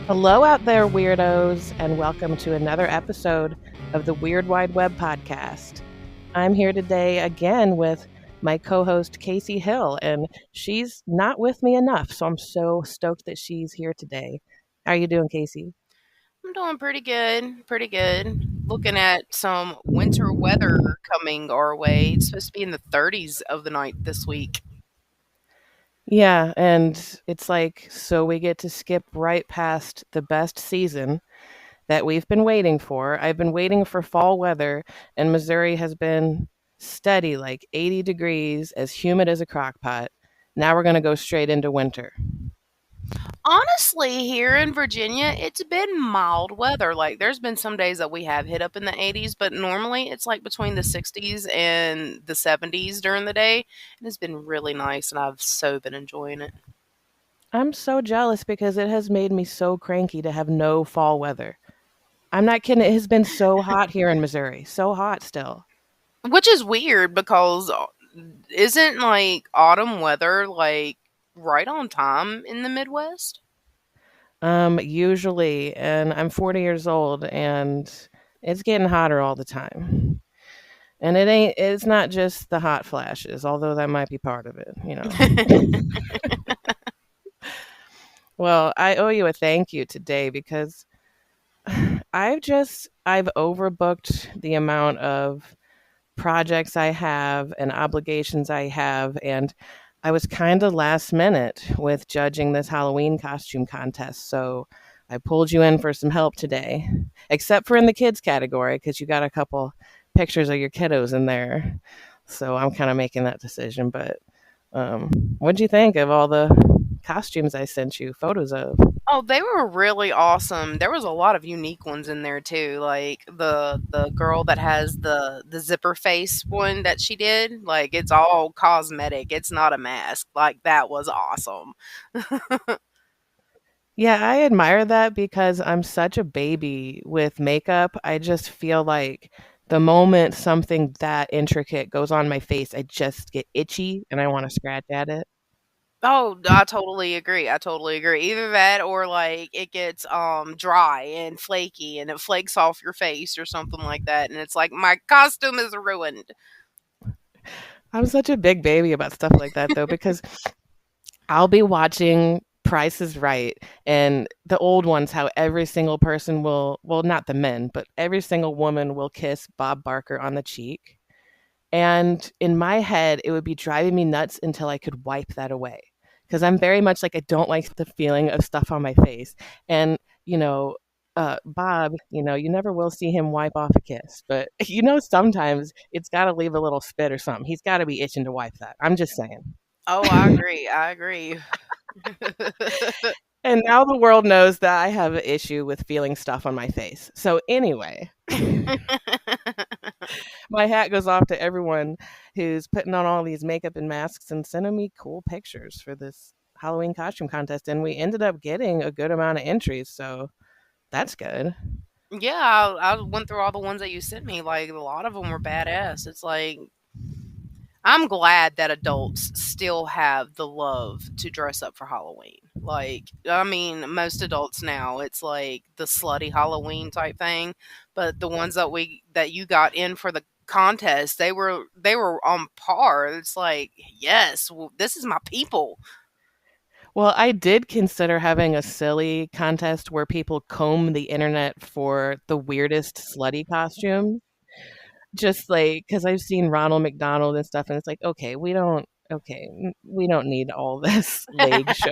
Hello out there, weirdos, and welcome to another episode of the Weird Wide Web podcast. I'm here today again with my co-host Kasey Hill, and she's not with me enough, so I'm so stoked that she's here today. How are you doing, Kasey? I'm doing pretty good. Pretty good. Looking at some winter weather coming our way. It's supposed to be in the 30s of the night this week. Yeah, and it's like, so we get to skip right past the best season that we've been waiting for. I've been waiting for fall weather, and Missouri has been steady, like 80 degrees, as humid as a crock pot. Now we're going to go straight into winter. Honestly, here in Virginia, it's been mild weather. Like, there's been some days that we have hit up in the 80s, but normally it's like between the 60s and the 70s during the day. And it's been really nice, and I've so been enjoying it. I'm so jealous because it has made me so cranky to have no fall weather. I'm not kidding. It has been so hot here in Missouri. So hot still. Which is weird because isn't like autumn weather like right on time in the Midwest? Usually, and I'm 40 years old and it's getting hotter all the time. And it's not just the hot flashes, although that might be part of it. Well, I owe you a thank you today because I've overbooked the amount of projects I have and obligations I have, and I was kind of last minute with judging this Halloween costume contest. So I pulled you in for some help today, except for in the kids category because you got a couple pictures of your kiddos in there. So I'm kind of making that decision. But what'd you think of all the costumes I sent you photos of? Oh, they were really awesome. There was a lot of unique ones in there too, like the girl that has the zipper face one that she did. Like it's all cosmetic. It's not a mask. Like that was awesome. Yeah, I admire that because I'm such a baby with makeup. I just feel like the moment something that intricate goes on my face, I just get itchy and I want to scratch at it. Oh, I totally agree. I totally agree. Either that or like it gets dry and flaky and it flakes off your face or something like that and it's like my costume is ruined. I'm such a big baby about stuff like that though because I'll be watching Price is Right and the old ones how every single person will, well, not the men, but every single woman will kiss Bob Barker on the cheek. And in my head, it would be driving me nuts until I could wipe that away. Because I'm very much like, I don't like the feeling of stuff on my face. And, Bob, you never will see him wipe off a kiss. But, sometimes it's got to leave a little spit or something. He's got to be itching to wipe that. I'm just saying. Oh, I agree. I agree. And now the world knows that I have an issue with feeling stuff on my face. So, anyway, my hat goes off to everyone who's putting on all these makeup and masks and sending me cool pictures for this Halloween costume contest. And we ended up getting a good amount of entries. So that's good. Yeah, I went through all the ones that you sent me. Like a lot of them were badass. It's like I'm glad that adults still have the love to dress up for Halloween. Like, I mean, most adults now, it's like the slutty Halloween type thing. But the ones that you got in for the contest, they were on par. It's like, yes, this is my people. Well, I did consider having a silly contest where people comb the internet for the weirdest slutty costume. Just like because I've seen Ronald McDonald and stuff, and it's like, we don't need all this leg show.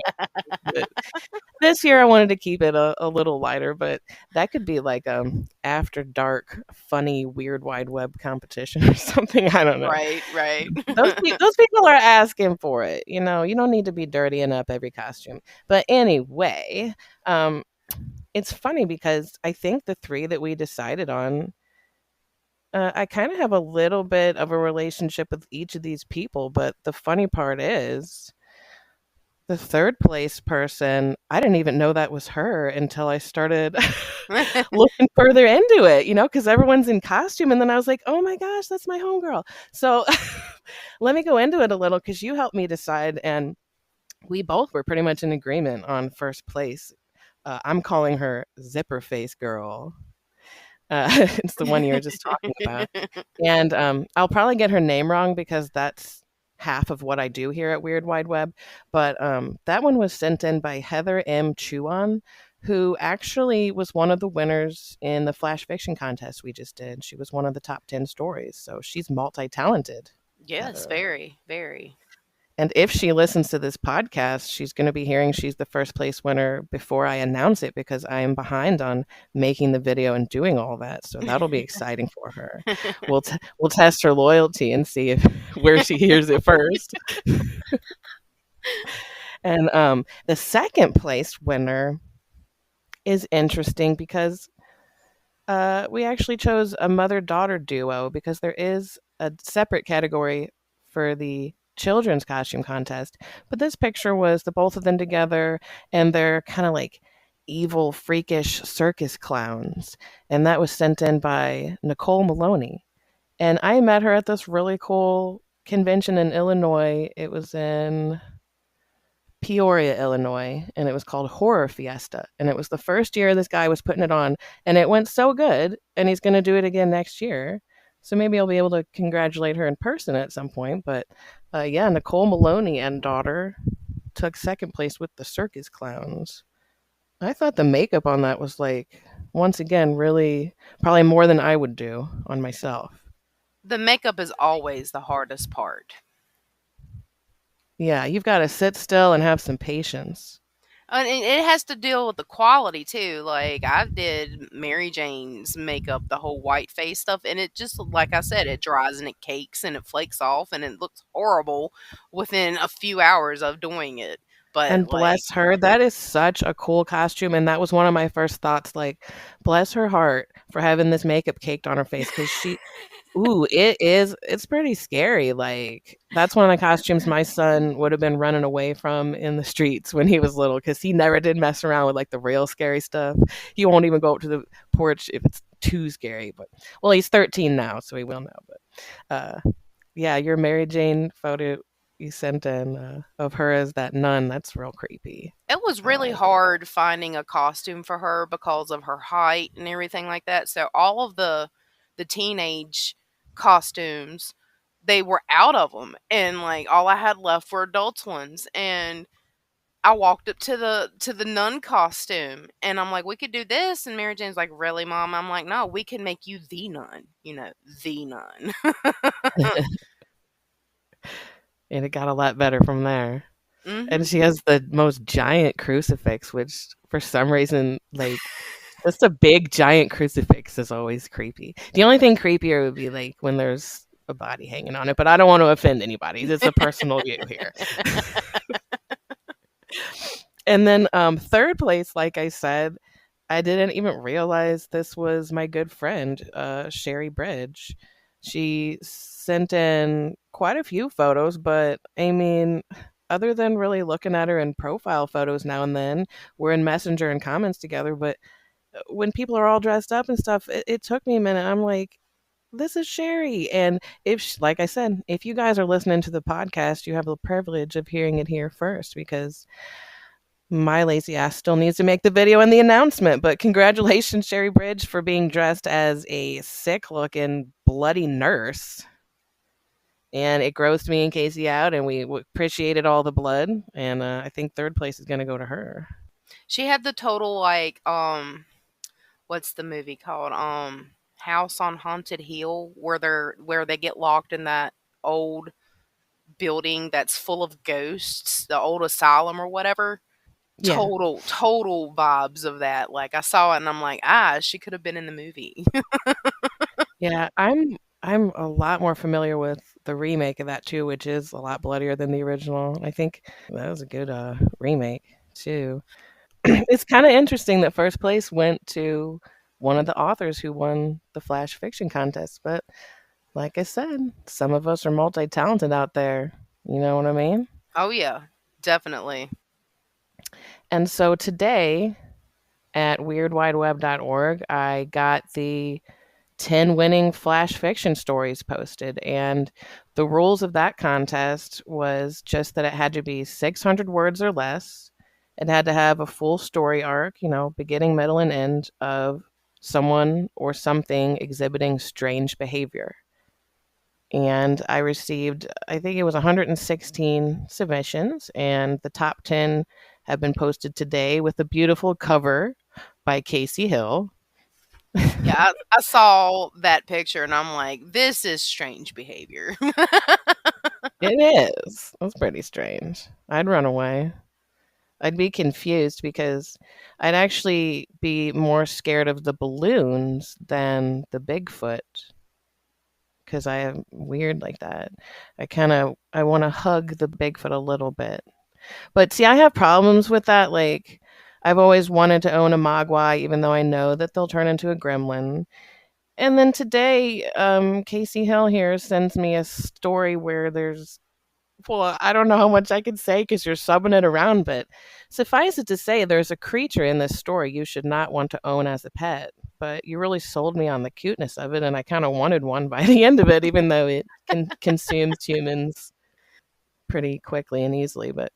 But this year, I wanted to keep it a little lighter, but that could be like after dark, funny, weird wide web competition or something. I don't know. Right, right. Those people are asking for it. You don't need to be dirtying up every costume. But anyway, um, it's funny because I think the three that we decided on, I kind of have a little bit of a relationship with each of these people. But the funny part is, the third place person, I didn't even know that was her until I started looking further into it, because everyone's in costume. And then I was like, oh my gosh, that's my homegirl. So let me go into it a little because you helped me decide. And we both were pretty much in agreement on first place. I'm calling her Zipper Face Girl. It's the one you were just talking about. And I'll probably get her name wrong because that's half of what I do here at Weird Wide Web. But that one was sent in by Heather M. Chuan, who actually was one of the winners in the flash fiction contest we just did. She was one of the top 10 stories. So she's multi talented, Yes, Heather. very, very. And if she listens to this podcast, she's going to be hearing she's the first place winner before I announce it because I am behind on making the video and doing all that. So that'll be exciting for her. We'll test her loyalty and see if where she hears it first. And the second place winner is interesting because we actually chose a mother daughter duo because there is a separate category for the children's costume contest. But this picture was the both of them together, and they're kind of like evil, freakish circus clowns. And that was sent in by Nicole Maloney. And I met her at this really cool convention in Illinois. It was in Peoria, Illinois, and it was called Horror Fiesta. And it was the first year this guy was putting it on, and it went so good, and he's going to do it again next year. So maybe I'll be able to congratulate her in person at some point. But yeah, Nicole Maloney and daughter took second place with the circus clowns. I thought the makeup on that was like, once again, really probably more than I would do on myself. The makeup is always the hardest part. Yeah, you've got to sit still and have some patience. And it has to deal with the quality too. Like I did Mary Jane's makeup, the whole white face stuff, and it just like I said, it dries and it cakes and it flakes off and it looks horrible within a few hours of doing it. But And like bless her, that is such a cool costume, and that was one of my first thoughts, like, bless her heart for having this makeup caked on her face, because it's pretty scary, like, that's one of the costumes my son would have been running away from in the streets when he was little, because he never did mess around with, like, the real scary stuff. He won't even go up to the porch if it's too scary, but well, he's 13 now, so he will now, but, uh yeah, your Mary Jane photo you sent in of her as that nun, that's real creepy. it was I really like it. hard finding a costume for her because of her height and everything like that. So all of the teenage costumes, they were out of them, and like all I had left were adults ones. And I walked up to the nun costume, and I'm like, "We could do this." And Mary Jane's like, "Really, Mom?" I'm like, "No, we can make you the nun. You know, the nun." And it got a lot better from there. And hmm she has the most giant crucifix, which for some reason, like, just a big giant crucifix is always creepy. The only thing creepier would be like when there's a body hanging on it, but I don't want to offend anybody. It's a personal view here. And then third place, like I said, I didn't even realize this was my good friend, Sherry Bridge. She sent in quite a few photos, but I mean, other than really looking at her in profile photos now and then, we're in Messenger and comments together. But when people are all dressed up and stuff, it took me a minute. I'm like, this is Sherry. And like I said, if you guys are listening to the podcast, you have the privilege of hearing it here first because my lazy ass still needs to make the video and the announcement, but congratulations, Sherry Bridge, for being dressed as a sick looking bloody nurse. And it grossed me and Casey out, and we appreciated all the blood. And I think third place is going to go to her. She had the total like what's the movie called? House on Haunted Hill, where they get locked in that old building that's full of ghosts, the old asylum or whatever. Yeah. Total vibes of that. Like I saw it and I'm like, ah, she could have been in the movie. Yeah, I'm a lot more familiar with the remake of that too, which is a lot bloodier than the original. I think that was a good remake too. It's kind of interesting that first place went to one of the authors who won the flash fiction contest, but like I said, some of us are multi-talented out there. You know what I mean? Oh yeah, definitely. And so today at weirdwideweb.org, I got the 10 winning flash fiction stories posted. And the rules of that contest was just that it had to be 600 words or less. It had to have a full story arc, beginning, middle, and end of someone or something exhibiting strange behavior. And I received, I think it was 116 submissions, and the top 10 have been posted today with a beautiful cover by Kasey Hill. Yeah, I saw that picture and I'm like, this is strange behavior. It is. That's pretty strange. I'd run away. I'd be confused because I'd actually be more scared of the balloons than the Bigfoot because I am weird like that. I want to hug the Bigfoot a little bit. But see, I have problems with that. Like, I've always wanted to own a Mogwai, even though I know that they'll turn into a gremlin. And then today, Kasey Hill here sends me a story where there's, well, I don't know how much I can say because you're subbing it around, but suffice it to say, there's a creature in this story you should not want to own as a pet. But you really sold me on the cuteness of it, and I kind of wanted one by the end of it, even though it consumes humans pretty quickly and easily. But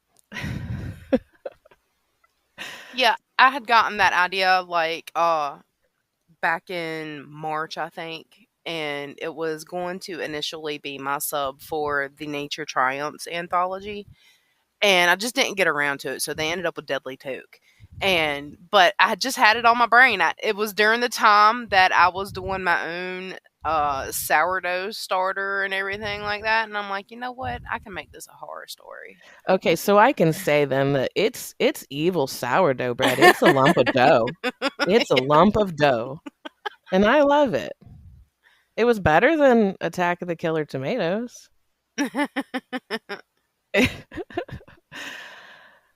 Yeah, I had gotten that idea like back in March, I think, and it was going to initially be my sub for the Nature Triumphs anthology, and I just didn't get around to it, so they ended up with Deadly Toke. And but I just had it on my brain. It was during the time that I was doing my own sourdough starter and everything like that, and I'm like, you know what? I can make this a horror story. okay, so I can say then that it's evil sourdough bread. It's a lump of dough. It's a lump of dough, and I love it. It was better than Attack of the Killer Tomatoes.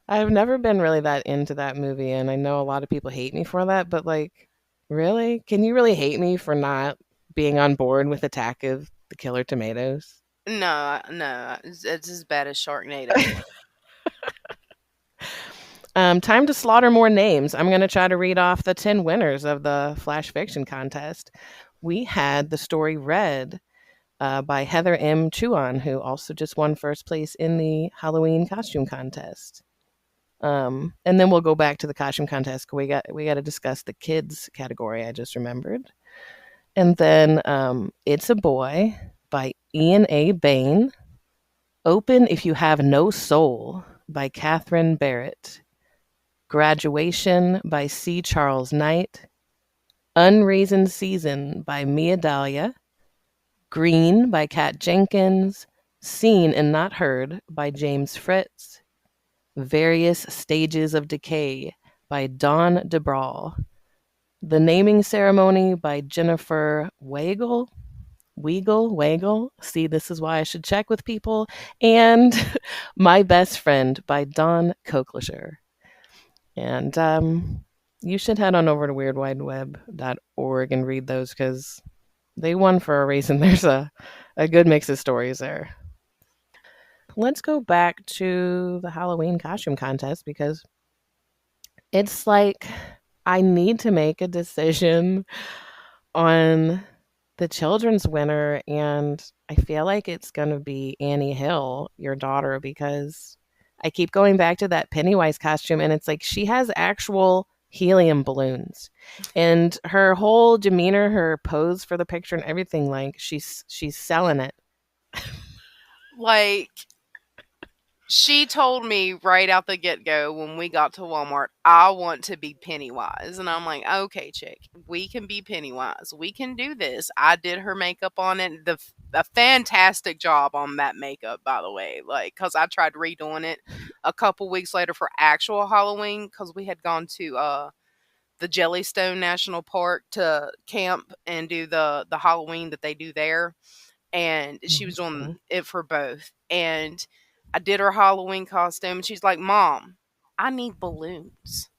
I've never been really that into that movie, and I know a lot of people hate me for that, but like, really? Can you really hate me for not being on board with Attack of the Killer Tomatoes? No, no, it's as bad as Sharknado. Time to slaughter more names. I'm going to try to read off the 10 winners of the Flash Fiction Contest. We had the story Red by Heather M. Chuan, who also just won first place in the Halloween costume contest. And then we'll go back to the costume contest. We got to discuss the kids category. I just remembered, and then It's a Boy by Ian A. Bain. Open If You Have No Soul by Catherine Barrett. Graduation by C. Charles Knight. Unreasoned Season by Mia Dahlia. Green by Kat Jenkins. Seen and Not Heard by James Fritz. Various Stages of Decay by Dawn DeBrawl. The Naming Ceremony by Jennifer Weigel. Weigel. See, this is why I should check with people. And My Best Friend by Dawn Koklischer. And you should head on over to weirdwideweb.org and read those because they won for a reason. There's a good mix of stories there. Let's go back to the Halloween costume contest because it's like I need to make a decision on the children's winner, and I feel like it's going to be Annie Hill, your daughter, because I keep going back to that Pennywise costume, and it's like she has actual helium balloons, and her whole demeanor, her pose for the picture, and everything, like she's selling it. Like, she told me right out the get go when we got to Walmart, I want to be Pennywise. And I'm like, okay, chick, we can be Pennywise. We can do this. I did her makeup on it. A fantastic job on that makeup, by the way. Like, because I tried redoing it a couple weeks later for actual Halloween because we had gone to the Jellystone National Park to camp and do the Halloween that they do there, and she was doing Mhm. it for both. And I did her Halloween costume, and she's like, "Mom, I need balloons."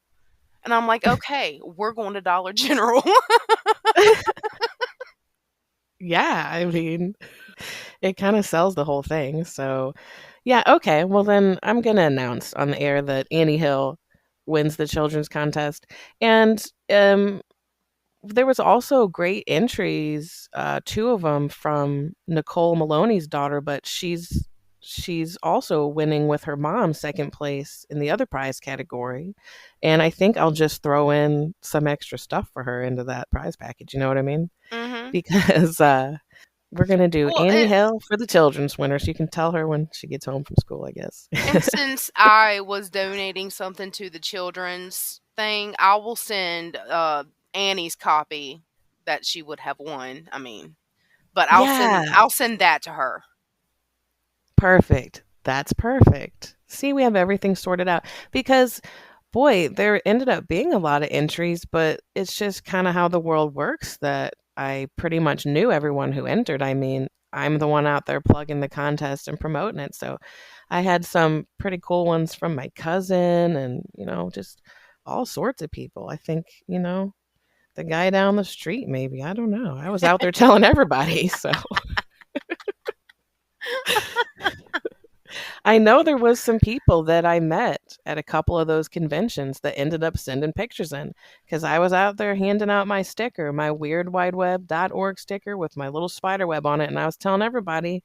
And I'm like, "Okay, we're going to Dollar General." Yeah, I mean, it kind of sells the whole thing. So, yeah, okay. Well, then I'm going to announce on the air that Annie Hill wins the children's contest. And there was also great entries, two of them from Nicole Maloney's daughter, but she's also winning with her mom second place in the other prize category. And I think I'll just throw in some extra stuff for her into that prize package. You know what I mean? Mhm. Because we're going to do Well, Annie Hill for the children's winner. So you can tell her when she gets home from school, I guess. and since I was donating something to the children's thing, I will send Annie's copy that she would have won. I mean, but Yeah. I'll send that to her. Perfect. That's perfect. See, we have everything sorted out because, boy, there ended up being a lot of entries, but it's just kind of how the world works that I pretty much knew everyone who entered. I mean, I'm the one out there plugging the contest and promoting it. So I had some pretty cool ones from my cousin and, just all sorts of people. I think, the guy down the street, maybe. I don't know. I was out there telling everybody. So. I know there was some people that I met at a couple of those conventions that ended up sending pictures in because I was out there handing out my sticker, my weirdwideweb.org sticker with my little spider web on it, and I was telling everybody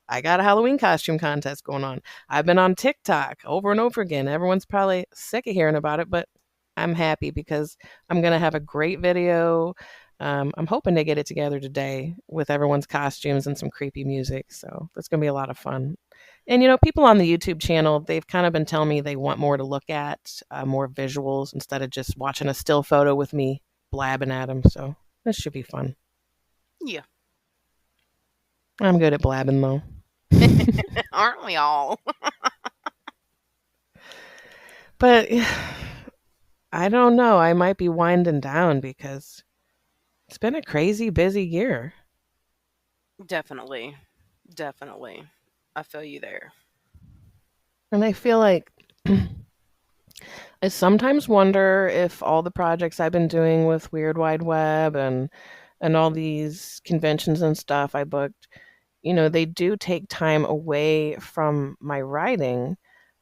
I got a Halloween costume contest going on. I've been on TikTok over and over again. Everyone's probably sick of hearing about it, but I'm happy because I'm going to have a great video. I'm hoping to get it together today with everyone's costumes and some creepy music. So that's going to be a lot of fun. And, people on the YouTube channel, they've kind of been telling me they want more to look at, more visuals instead of just watching a still photo with me blabbing at them. So this should be fun. Yeah, I'm good at blabbing, though. aren't we all? But I don't know. I might be winding down because it's been a crazy busy year. Definitely, definitely. I feel you there. And I feel like I sometimes wonder if all the projects I've been doing with Weird Wide Web and all these conventions and stuff I booked, they do take time away from my writing,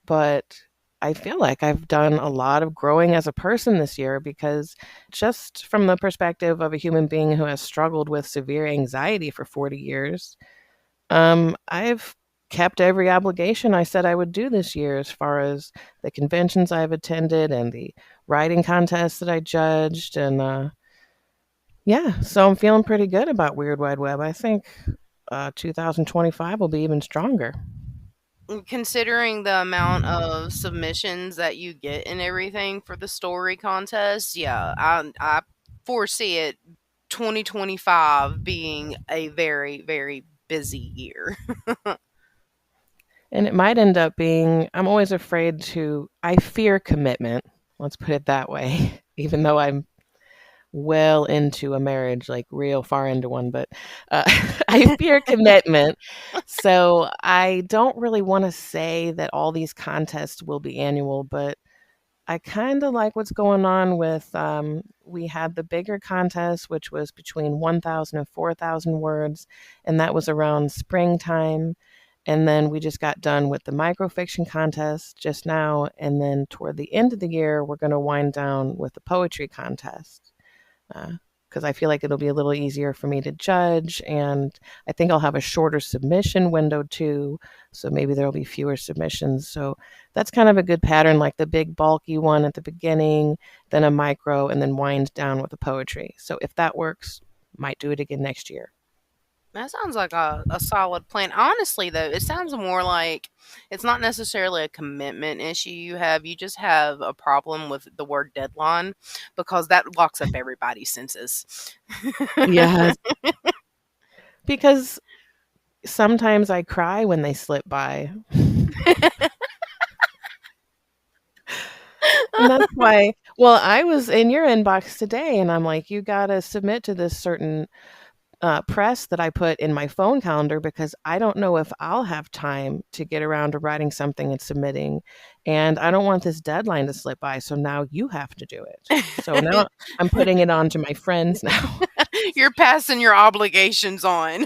but I feel like I've done a lot of growing as a person this year because just from the perspective of a human being who has struggled with severe anxiety for 40 years, I've kept every obligation I said I would do this year as far as the conventions I've attended and the writing contests that I judged. And yeah, so I'm feeling pretty good about Weird Wide Web. I think 2025 will be even stronger. Considering the amount of submissions that you get and everything for the story contest, yeah, I foresee it 2025 being a very, very busy year. And it might end up being, I'm always afraid I fear commitment. Let's put it that way, even though I'm well into a marriage, like real far into one, but uh, I fear commitment. So I don't really want to say that all these contests will be annual, but I kind of like what's going on with. We had the bigger contest, which was between 1,000 and 4,000 words, and that was around springtime. And then we just got done with the microfiction contest just now. And then toward the end of the year, we're going to wind down with the poetry contest because I feel like it'll be a little easier for me to judge. And I think I'll have a shorter submission window too. So maybe there'll be fewer submissions. So that's kind of a good pattern, like the big bulky one at the beginning, then a micro, and then wind down with the poetry. So if that works, might do it again next year. That sounds like a solid plan. Honestly, though, it sounds more like it's not necessarily a commitment issue you have. You just have a problem with the word deadline because that locks up everybody's senses. Yes, because sometimes I cry when they slip by. And that's why, well, I was in your inbox today and I'm like, you got to submit to this certain press that I put in my phone calendar because I don't know if I'll have time to get around to writing something and submitting. And I don't want this deadline to slip by. So now you have to do it. So now I'm putting it on to my friends now. You're passing your obligations on.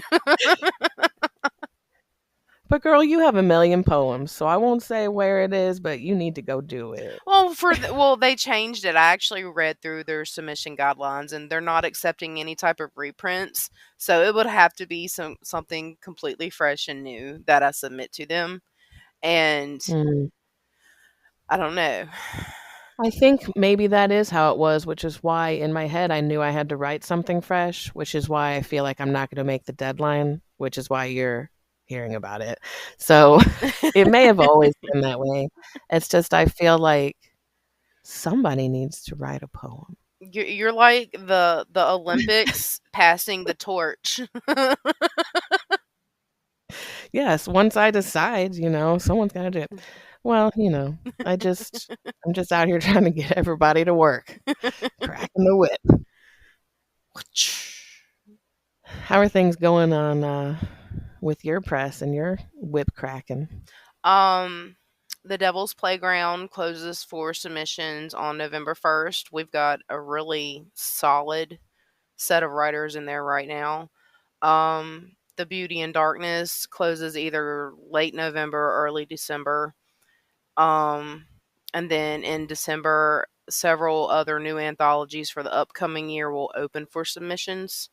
But girl, you have a million poems, so I won't say where it is, but you need to go do it. Well, they changed it. I actually read through their submission guidelines, and they're not accepting any type of reprints. So it would have to be something completely fresh and new that I submit to them. And Mm. I don't know. I think maybe that is how it was, which is why in my head I knew I had to write something fresh, which is why I feel like I'm not going to make the deadline, which is why you're hearing about it. So it may have always been that way. It's just I feel like somebody needs to write a poem. You're like the Olympics passing the torch. Yes, once I decide, someone's got to do it. Well, I'm just out here trying to get everybody to work, cracking the whip. How are things going on with your press and your whip cracking? Um, the Devil's Playground closes for submissions on November 1st. We've got a really solid set of writers in there right now. The Beauty and Darkness closes either late November or early December. Um, and then in December, several other new anthologies for the upcoming year will open for submissions.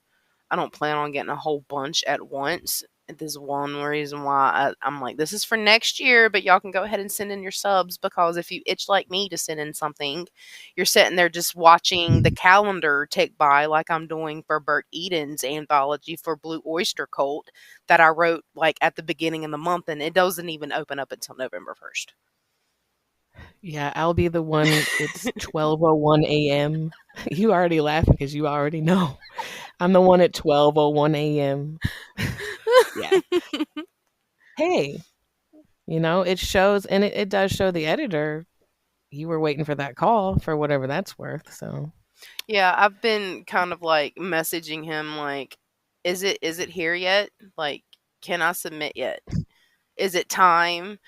I don't plan on getting a whole bunch at once. This is one reason why I'm like, this is for next year, but y'all can go ahead and send in your subs, because if you itch like me to send in something, you're sitting there just watching the calendar tick by, like I'm doing for Bert Eden's anthology for Blue Oyster Cult that I wrote like at the beginning of the month, and it doesn't even open up until November 1st. Yeah, I'll be the one. It's 12:01 a.m. You already laughing because you already know. I'm the one at 12:01 a.m. Yeah. Hey, it shows, and it does show the editor. You were waiting for that call for whatever that's worth. So Yeah, I've been kind of like messaging him like, is it here yet? Like, can I submit yet? Is it time?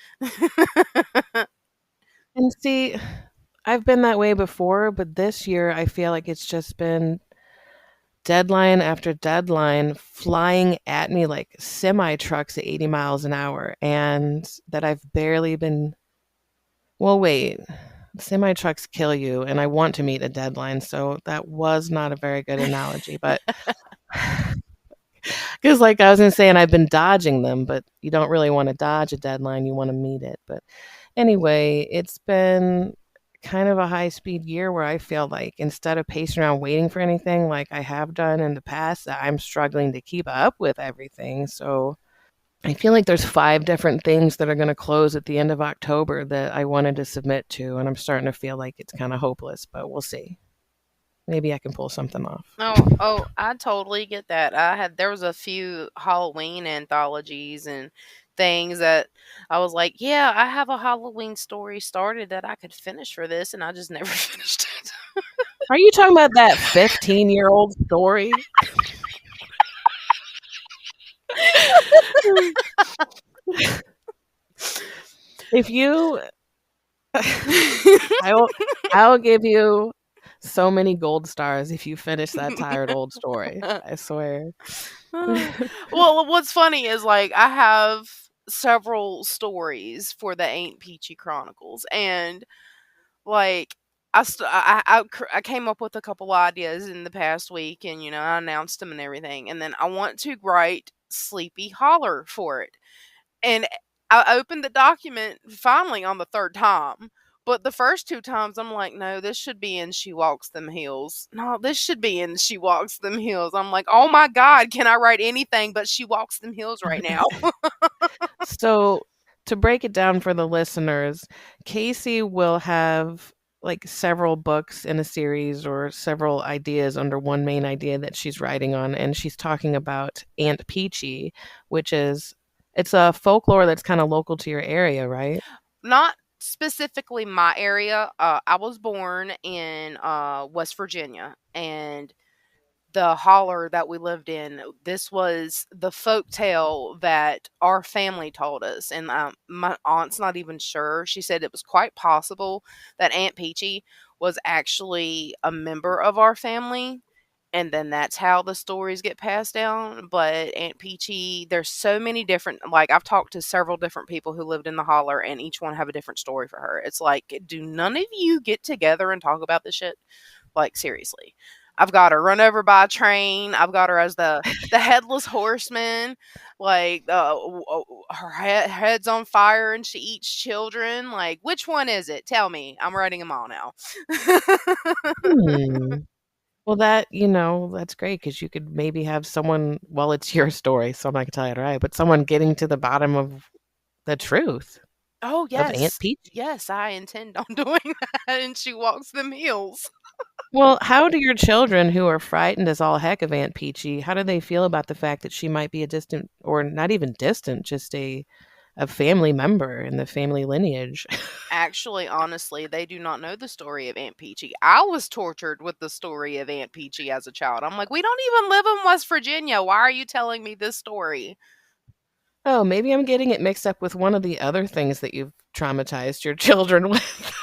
and see, I've been that way before, but this year I feel like it's just been deadline after deadline flying at me like semi trucks at 80 miles an hour, and that I've barely been. Well, wait, semi trucks kill you, and I want to meet a deadline, so that was not a very good analogy, but because, like I was gonna say, and I've been dodging them, but you don't really want to dodge a deadline, you want to meet it. But anyway, it's been kind of a high speed year where I feel like instead of pacing around waiting for anything like I have done in the past, I'm struggling to keep up with everything. So I feel like there's 5 different things that are going to close at the end of October that I wanted to submit to, and I'm starting to feel like it's kind of hopeless, but we'll see. Maybe I can pull something off. Oh, I totally get that. There was a few Halloween anthologies and things that I was like, yeah, I have a Halloween story started that I could finish for this, and I just never finished it. Are you talking about that 15-year-old story? If you I'll I'll give you so many gold stars if you finish that tired old story. I swear. Well, what's funny is like I have several stories for the Ain't Peachy Chronicles, and like I came up with a couple ideas in the past week, and I announced them and everything, and then I want to write Sleepy Holler for it, and I opened the document finally on the third time. But the first two times, I'm like, no, this should be in She Walks Them Hills. No, this should be in She Walks Them Hills. I'm like, oh my God, can I write anything but She Walks Them Hills right now? So, to break it down for the listeners, Casey will have like several books in a series or several ideas under one main idea that she's writing on, and she's talking about Aunt Peachy, which is it's a folklore that's kind of local to your area, right? Not specifically my area. I was born in West Virginia, and the holler that we lived in, this was the folk tale that our family told us. And my aunt's not even sure. She said it was quite possible that Aunt Peachy was actually a member of our family. and then that's how the stories get passed down. But Aunt Peachy, there's so many different, like, I've talked to several different people who lived in the holler, and each one have a different story for her. It's like, do none of you get together and talk about this shit? Like, seriously. I've got her run over by a train. I've got her as the headless horseman. Like, her head's on fire and she eats children. Like, which one is it? Tell me. I'm writing them all now. Hmm. Well, that's great because you could maybe have someone, well, it's your story, so I'm not gonna tell you it right, but someone getting to the bottom of the truth Oh, of Aunt yes. Peachy. Yes, I intend on doing that. And she walks them heels. Well, how do your children who are frightened as all heck of Aunt Peachy, how do they feel about the fact that she might be a distant or not even distant, just a family member in the family lineage? Actually, honestly, they do not know the story of Aunt Peachy. I was tortured with the story of Aunt Peachy as a child. I'm like, we don't even live in West Virginia. Why are you telling me this story? Oh, maybe I'm getting it mixed up with one of the other things that you've traumatized your children with.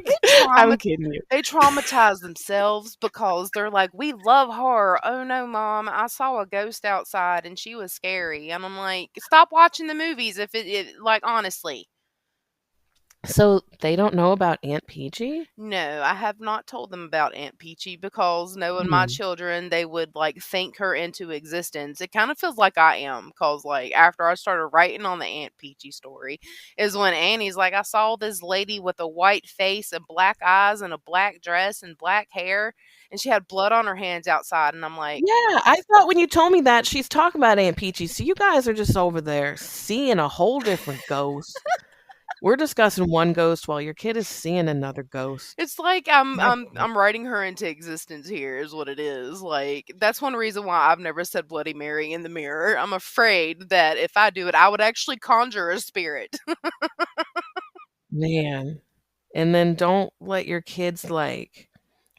They I'm trauma kidding you. they traumatize themselves because they're like, we love horror. Oh no, mom, I saw a ghost outside and she was scary. And I'm like, stop watching the movies if it like honestly. So they don't know about Aunt Peachy? No, I have not told them about Aunt Peachy because knowing my Hmm. children, they would like think her into existence. It kind of feels like I am because, like, after I started writing on the Aunt Peachy story, is when Annie's like, I saw this lady with a white face and black eyes and a black dress and black hair, and she had blood on her hands outside. And I'm like, Yeah, I thought when you told me that she's talking about Aunt Peachy. So you guys are just over there seeing a whole different ghost. We're discussing one ghost while your kid is seeing another ghost. it's like I'm My I'm I'm writing her into existence here is what it is. Like that's one reason why I've never said Bloody Mary in the mirror. I'm afraid that if I do it, I would actually conjure a spirit. man. And then don't let your kids like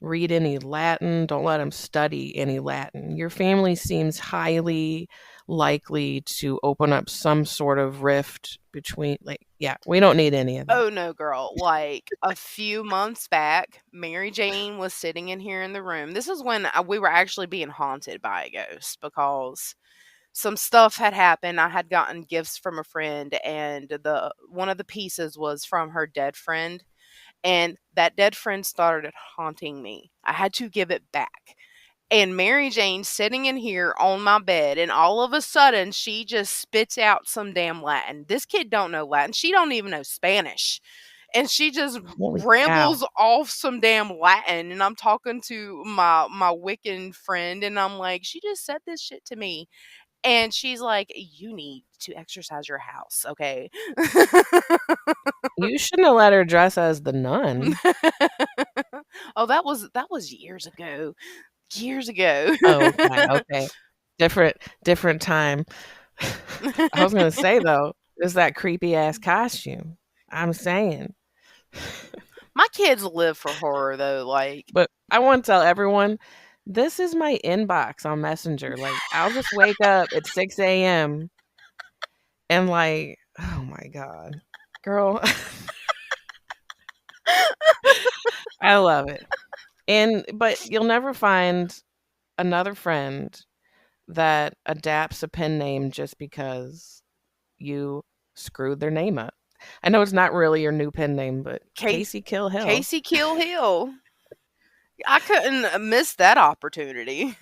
read any Latin. Don't let them study any Latin. Your family seems highly likely to open up some sort of rift between, like, yeah, we don't need any of that. Oh no, girl. Like a few months back, Mary Jane was sitting in here in the room. This is when we were actually being haunted by a ghost because some stuff had happened. I had gotten gifts from a friend and the one of the pieces was from her dead friend, and that dead friend started haunting me. I had to give it back. And Mary Jane sitting in here on my bed, and all of a sudden she just spits out some damn Latin. This kid don't know Latin. She don't even know Spanish. And she just Holy cow. rambles off some damn Latin. And I'm talking to my Wiccan friend, and I'm like, she just said this shit to me. And she's like, you need to exercise your house, okay? You shouldn't have let her dress as the nun. Oh, that was years ago. Years ago. Oh, okay, okay. Different time. I was gonna say though, it's that creepy ass costume. I'm saying. My kids live for horror though, like But I want to tell everyone, this is my inbox on Messenger. Like, I'll just wake up at 6 a.m. and like, oh my God. Girl, I love it. But you'll never find another friend that adapts a pen name just because you screwed their name up. I know it's not really your new pen name, but Case Casey Kill Hill. Casey Kill Hill. I couldn't miss that opportunity.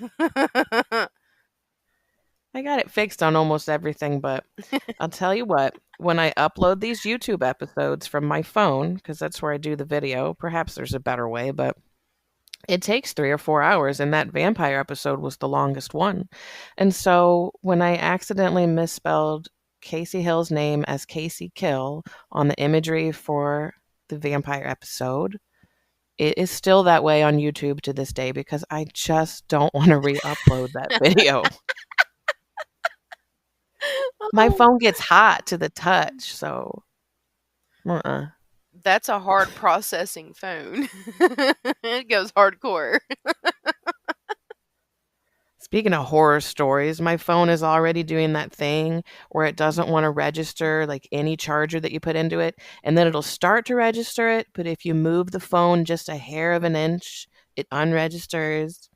I got it fixed on almost everything, but I'll tell you what, when I upload these YouTube episodes from my phone, because that's where I do the video, perhaps there's a better way, but it takes 3 or 4 hours, and that vampire episode was the longest one. And so when I accidentally misspelled Casey Hill's name as Casey Kill on the imagery for the vampire episode, it is still that way on YouTube to this day because I just don't want to re upload that video. My Oh, phone gets hot to the touch, so uh-uh. that's a hard processing phone. It goes hardcore. Speaking of horror stories, my phone is already doing that thing where it doesn't want to register like any charger that you put into it, and then it'll start to register it, but if you move the phone just a hair of an inch, it unregisters.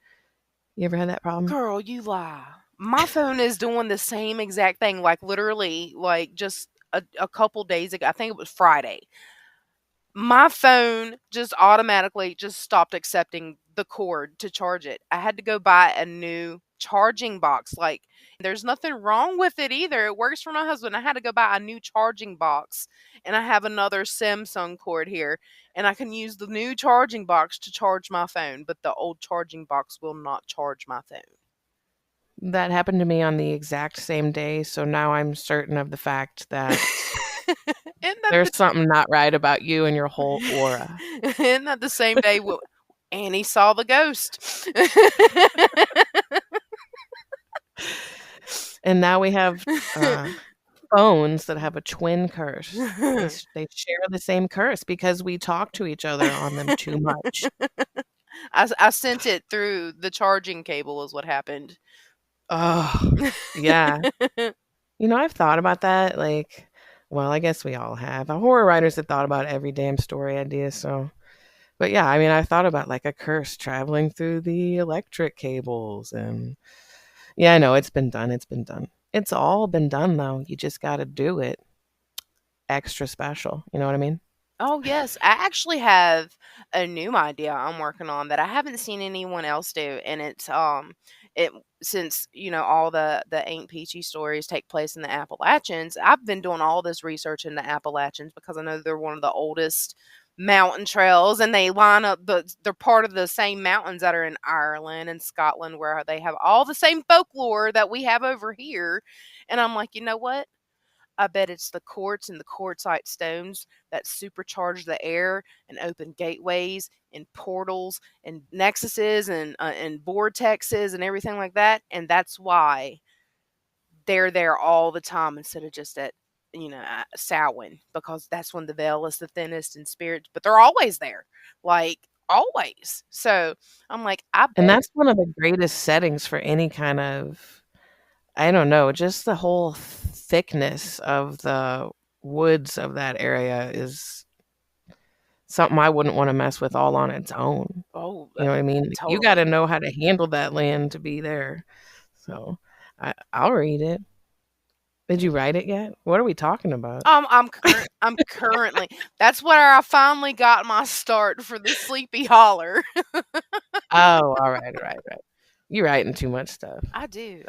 You ever had that problem? Girl, you lie. My phone is doing the same exact thing, like, literally, like, just a couple days ago, I think it was Friday. My phone just automatically just stopped accepting the cord to charge it. I had to go buy a new charging box, like, there's nothing wrong with it either, it works for my husband. I had to go buy a new charging box, and I have another Samsung cord here, and I can use the new charging box to charge my phone, but the old charging box will not charge my phone. That happened to me on the exact same day, so now I'm certain of the fact that Isn't that there's the something not right about you and your whole aura. isn't that the same day Annie saw the ghost? And now we have, phones that have a twin curse. They share the same curse because we talk to each other on them too much. I sent it through the charging cable is what happened. Oh, yeah. You know, I've thought about that, like well, I guess we all have. Horror writers have thought about every damn story idea, so but yeah, I mean, I thought about, like, a curse traveling through the electric cables and yeah, I know, it's been done, it's been done. It's all been done, though, you just gotta do it extra special, you know what I mean? Oh, yes. I actually have a new idea I'm working on that I haven't seen anyone else do, and it since, all the Ain't Peachy stories take place in the Appalachians, I've been doing all this research in the Appalachians because I know they're one of the oldest mountain trails, and they're part of the same mountains that are in Ireland and Scotland, where they have all the same folklore that we have over here. And I'm like, you know what? I bet it's the quartz and the quartzite stones that supercharge the air and open gateways and portals and nexuses and vortexes and everything like that. And that's why they're there all the time instead of just at Samhain, because that's when the veil is the thinnest in spirits. But they're always there, like always. So I'm like, I And bet. that's one of the greatest settings for any kind of I don't know, just the whole thickness of the woods of that area is something I wouldn't wanna mess with all on its own. Oh, You know what I mean? You gotta totally. know how to handle that land to be there. So, I'll read it. Did you write it yet? What are we talking about? I'm currently that's where I finally got my start for the Sleepy Holler. Oh, alright, alright, right. You're writing too much stuff. I do.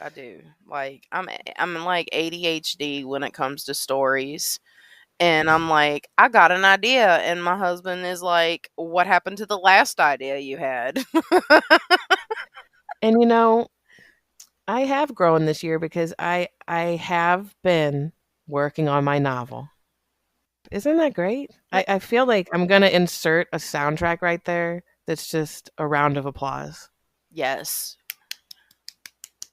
Like I'm like ADHD when it comes to stories. And I'm like, I got an idea. And my husband is like, what happened to the last idea you had? And, I have grown this year because I have been working on my novel. Isn't that great? I feel like I'm gonna insert a soundtrack right there that's just a round of applause. Yes.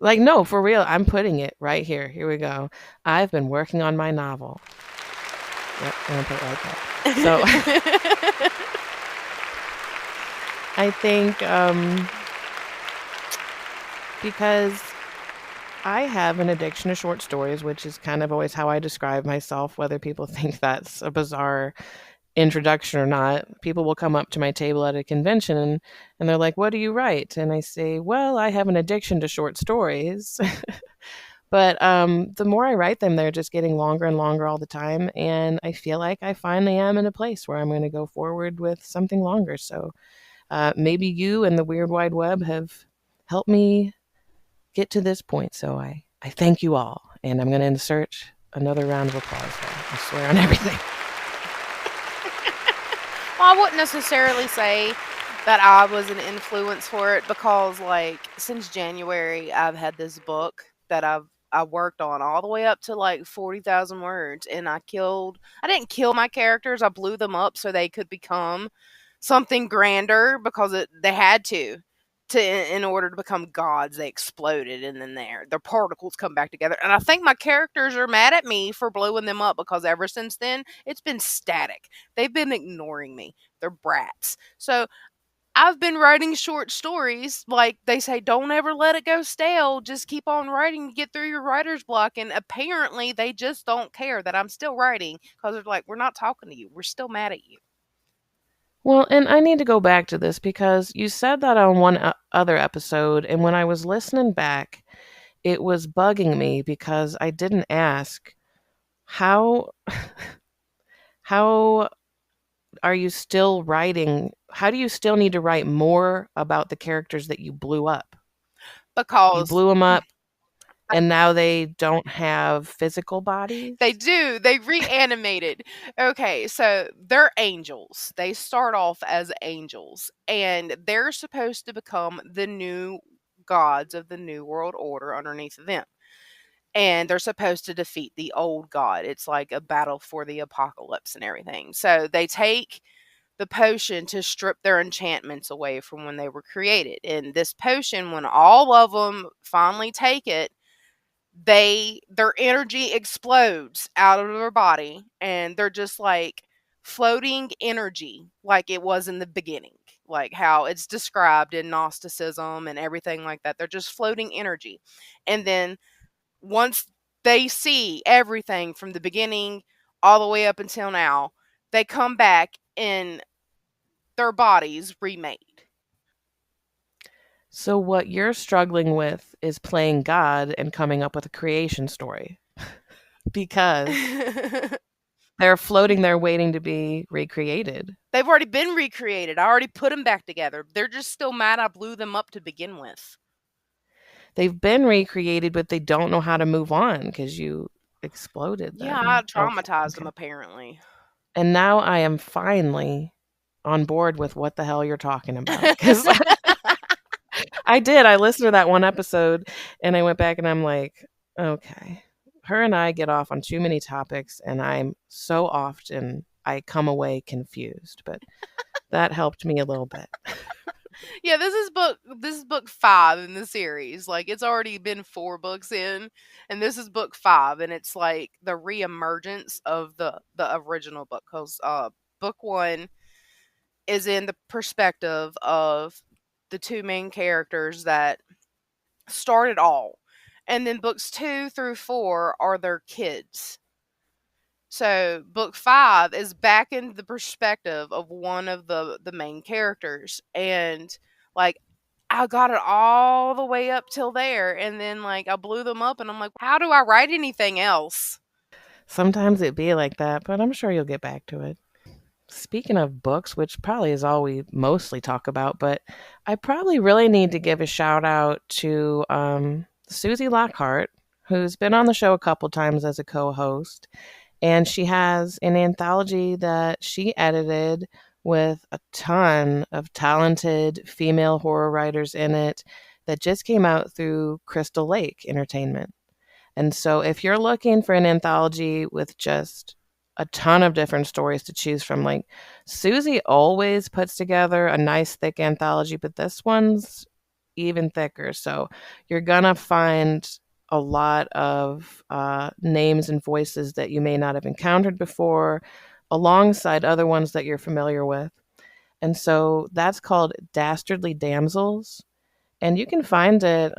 Like, no, for real, I'm putting it right here. Here we go. I've been working on my novel. Yep, I'm gonna put it like that. So I think because I have an addiction to short stories, which is kind of always how I describe myself, whether people think that's a bizarre introduction or not. People will come up to my table at a convention and they're like, "What do you write?" And I say, "Well, I have an addiction to short stories." But the more I write them, they're just getting longer and longer all the time. And I feel like I finally am in a place where I'm going to go forward with something longer. So maybe you and the Weird Wide Web have helped me get to this point. So I thank you all. And I'm going to insert another round of applause there. I swear on everything. Well, I wouldn't necessarily say that I was an influence for it because, like, since January, I've had this book that I worked on all the way up to like 40,000 words, and I didn't kill my characters. I blew them up so they could become something grander because they had to in order to become gods. They exploded, and then their particles come back together. And I think my characters are mad at me for blowing them up because ever since then it's been static. They've been ignoring me. They're brats. So I've been writing short stories. Like they say, don't ever let it go stale. Just keep on writing to get through your writer's block. And apparently, they just don't care that I'm still writing because they're like, we're not talking to you. We're still mad at you. Well, and I need to go back to this because you said that on one other episode, and when I was listening back, it was bugging me because I didn't ask how how are you still writing? How do you still need to write more about the characters that you blew up? You Because blew them up and now they don't have physical they bodies? do. They reanimated. Okay, so they're angels. They start off as angels, and they're supposed to become the new gods of the New World Order underneath them. And they're supposed to defeat the old god. It's like a battle for the apocalypse and everything. So they take the potion to strip their enchantments away from when they were created. And this potion, when all of them finally take it, their energy explodes out of their body and they're just like floating energy like it was in the beginning, like how it's described in Gnosticism and everything like that. They're just floating energy. And then once they see everything from the beginning all the way up until now, they come back in their bodies remade. So what you're struggling with is playing God and coming up with a creation story because they're floating there waiting to be recreated. They've already been recreated. I already put them back together. They're just still mad I blew them up to begin with. They've been recreated, but they don't know how to move on because you exploded Yeah, I them. Okay, traumatized them okay. apparently. And now I am finally on board with what the hell you're talking about because I did. I listened to that one episode and I went back and I'm like, okay, her and I get off on too many topics, and I'm so often I come away confused. But that helped me a little bit. Yeah, this is book 5 in the series. Like it's already been 4 books in and this is book 5 and it's like the reemergence of the original book cuz book 1 is in the perspective of the two main characters that started all. And then books 2 through 4 are their kids. So book 5 is back in the perspective of one of the main characters and like I got it all the way up till there and then like I blew them up and I'm like, how do I write anything else? Sometimes it be like that, but I'm sure you'll get back to it. Speaking of books, which probably is all we mostly talk about, but I probably really need to give a shout out to Susie Lockhart, who's been on the show a couple times as a co host. And she has an anthology that she edited with a ton of talented female horror writers in it that just came out through Crystal Lake Entertainment. And so if you're looking for an anthology with just a ton of different stories to choose from, like Susie always puts together a nice thick anthology, but this one's even thicker. So you're gonna find a lot of names and voices that you may not have encountered before, alongside other ones that you're familiar with. And so that's called Dastardly Damsels. And you can find it,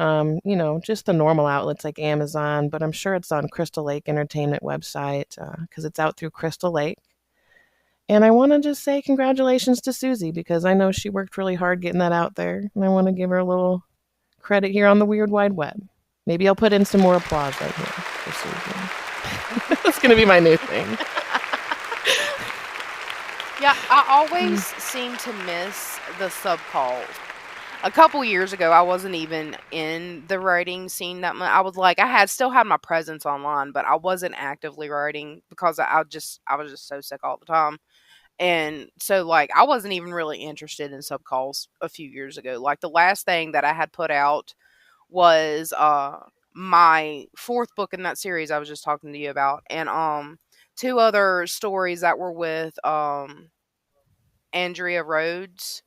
just the normal outlets like Amazon, but I'm sure it's on Crystal Lake Entertainment website because it's out through Crystal Lake. And I want to just say congratulations to Susie because I know she worked really hard getting that out there. And I want to give her a little credit here on the Weird Wide Web. Maybe I'll put in some more applause right here for Susie. That's going to be my new thing. Yeah, I always seem to miss the subcalls. A couple years ago, I wasn't even in the writing scene that much. I was like, still had my presence online, but I wasn't actively writing because I was just so sick all the time. And so, like, I wasn't even really interested in subcalls a few years ago. Like, the last thing that I had put out was my fourth book in that series I was just talking to you about, and two other stories that were with Andrea Rhodes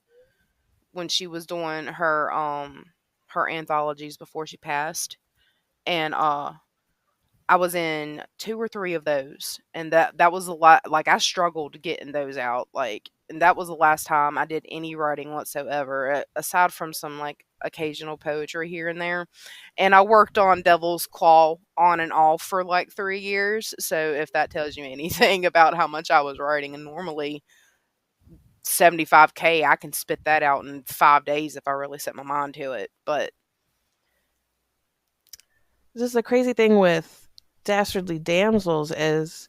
when she was doing her anthologies before she passed. And I was in 2 or 3 of those, and that was a lot. Like, I struggled getting those out, like, and that was the last time I did any writing whatsoever, aside from some, like, occasional poetry here and there, and I worked on Devil's Claw on and off for, like, 3 years, so if that tells you anything about how much I was writing, and normally 75K, I can spit that out in 5 days if I really set my mind to it. But This is the crazy thing with Dastardly Damsels is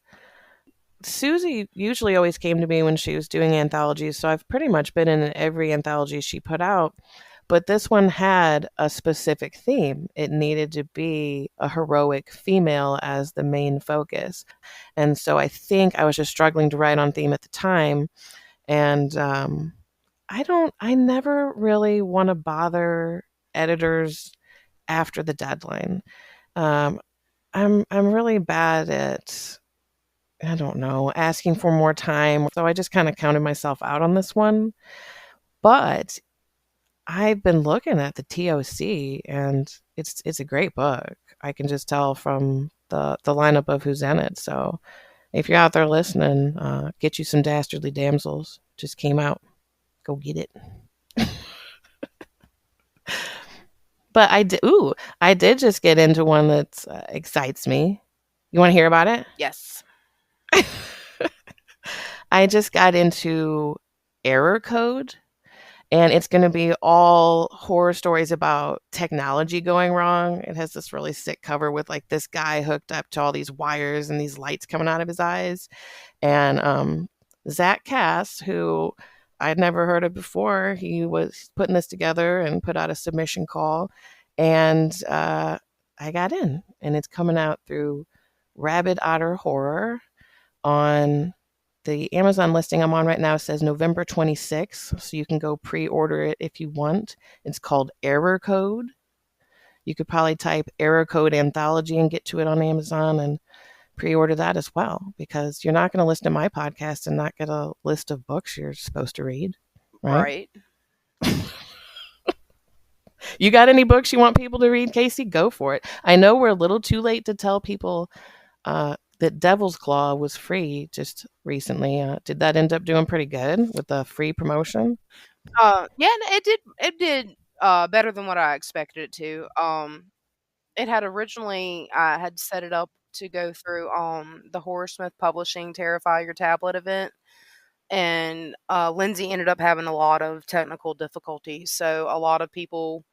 Susie usually always came to me when she was doing anthologies, so I've pretty much been in every anthology she put out. But this one had a specific theme. It needed to be a heroic female as the main focus. And so I think I was just struggling to write on theme at the time. And I never really want to bother editors after the deadline. Um, I'm really bad at, I don't know, asking for more time. So I just kind of counted myself out on this one. But I've been looking at the TOC and it's a great book. I can just tell from the lineup of who's in it. So if you're out there listening, get you some Dastardly Damsels. Just came out. Go get it. But I did just get into one that excites me. You want to hear about it? yes. I just got into Error Code, and it's going to be all horror stories about technology going wrong. It has this really sick cover with like this guy hooked up to all these wires and these lights coming out of his eyes. And Zach Cass, who I'd never heard of before, he was putting this together and put out a submission call. And I got in, and it's coming out through Rabid Otter Horror on the Amazon listing I'm on right now. Says November 26th, so you can go pre-order it if you want. It's called Error Code. You could probably type Error Code Anthology and get to it on Amazon and pre-order that as well, because you're not going to listen to my podcast and not get a list of books you're supposed to read, right? Right. You got any books you want people to read, Kasey? Go for it. I know we're a little too late to tell people that Devil's Claw was free just recently. Did that end up doing pretty good with the free promotion? Yeah, it did better than what I expected it to. It had originally I had set it up to go through the Horrorsmith Publishing Terrify Your Tablet event, and Lindsay ended up having a lot of technical difficulties. So a lot of people,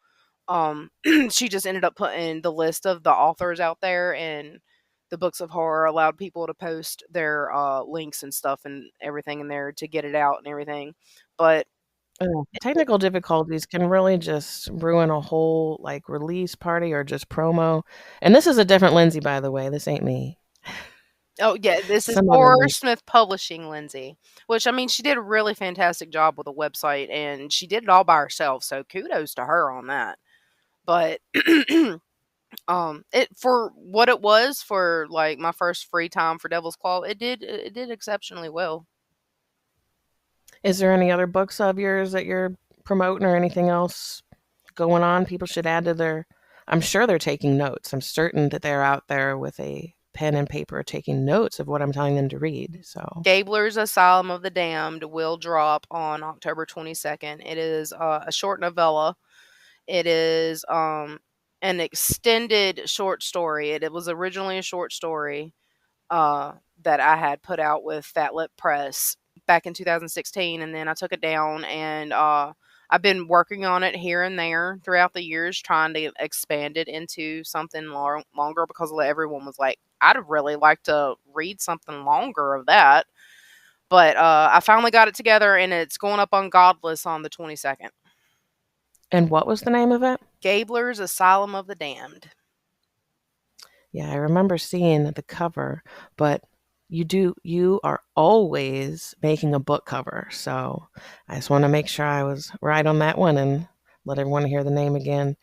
she just ended up putting the list of the authors out there, and the books of horror allowed people to post their links and stuff and everything in there to get it out and everything. But Technical difficulties can really just ruin a whole like release party or just promo. And this is a different Lindsay, by the way. This ain't me. oh yeah, this is Some other Lindsay. Horrorsmith Publishing, Lindsay. Which I mean, she did a really fantastic job with the website, and she did it all by herself. So kudos to her on that. But it for what it was for like my first free time for Devil's Claw, it did exceptionally well. Is there any other books of yours that you're promoting or anything else going on? People should add to their. I'm sure they're taking notes. I'm certain that they're out there with a pen and paper taking notes of what I'm telling them to read. So, Gabler's Asylum of the Damned will drop on October 22nd. It is a short novella. It is an extended short story. It was originally a short story that I had put out with Fat Lip Press back in 2016, and then I took it down, and I've been working on it here and there throughout the years, trying to expand it into something longer because everyone was like, I'd really like to read something longer of that. But I finally got it together, and it's going up on Godless on the 22nd. and what was the name of it? Gabler's Asylum of the Damned. Yeah, I remember seeing the cover, but you are always making a book cover. So I just want to make sure I was right on that one and let everyone hear the name again.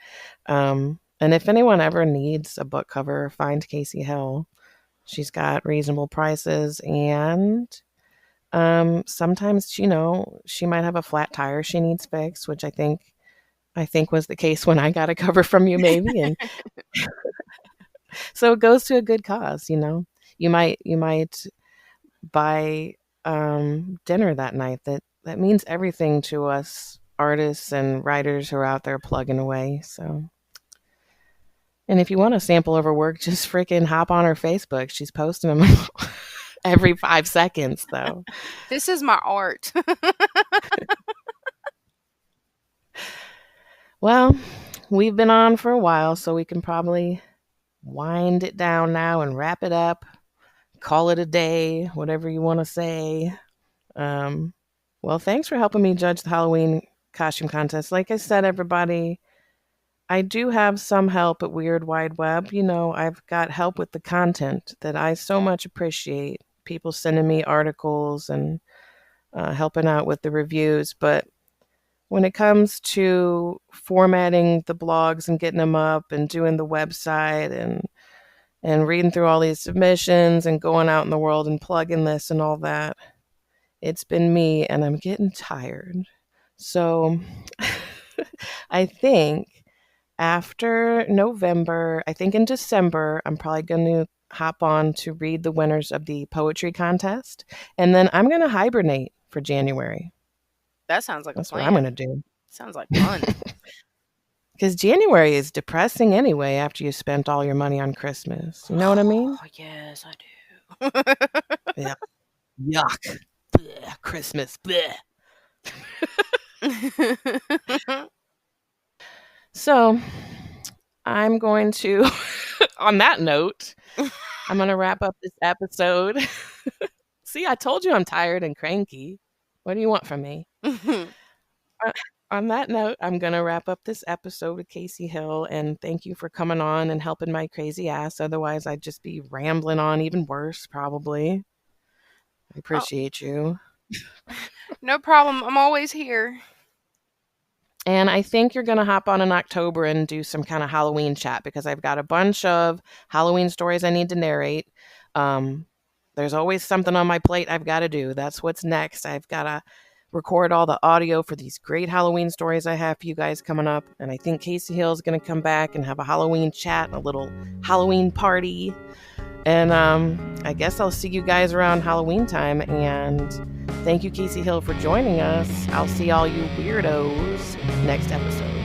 And if anyone ever needs a book cover, find Kasey Hill. She's got reasonable prices, and sometimes, she might have a flat tire she needs fixed, which I think was the case when I got a cover from you, maybe. And so it goes to a good cause. You might buy dinner that night. That means everything to us artists and writers who are out there plugging away. So, and if you want a sample of her work, just freaking hop on her Facebook. She's posting them. every 5 seconds, though. This is my art. Well, we've been on for a while, so we can probably wind it down now and wrap it up. Call it a day, whatever you want to say. Um, well, thanks for helping me judge the Halloween costume contest. Like I said, everybody, I do have some help at Weird Wide Web. I've got help with the content that I so much appreciate. People sending me articles and helping out with the reviews. But when it comes to formatting the blogs and getting them up and doing the website and reading through all these submissions and going out in the world and plugging this and all that, it's been me and I'm getting tired. So I think after November, I think in December, I'm probably going to hop on to read the winners of the poetry contest. And then I'm going to hibernate for January. That sounds like a That's what I'm going to plan. do. Sounds like fun. Because January is depressing anyway after you spent all your money on Christmas. You know what I mean? Oh, yes, I Yeah. Yuck. Blech, Christmas. Blech. do. So I'm going to, on that note, I'm going to wrap up this episode. See, I told you I'm tired and cranky. What do you want from me? Uh, on that note, I'm going to wrap up this episode with Kasey Hill, and thank you for coming on and helping my crazy ass. Otherwise, I'd just be rambling on even worse, probably. I Oh, appreciate you. no problem. I'm always here. And I think you're going to hop on in October and do some kind of Halloween chat because I've got a bunch of Halloween stories I need to narrate. Um, there's always something on my plate I've got to do. That's what's next. I've got to record all the audio for these great Halloween stories I have for you guys coming up. And I think Kasey Hill is going to come back and have a Halloween chat, a little Halloween party. And I guess I'll see you guys around Halloween time. And thank you, Kasey Hill, for joining us. I'll see all you weirdos next episode.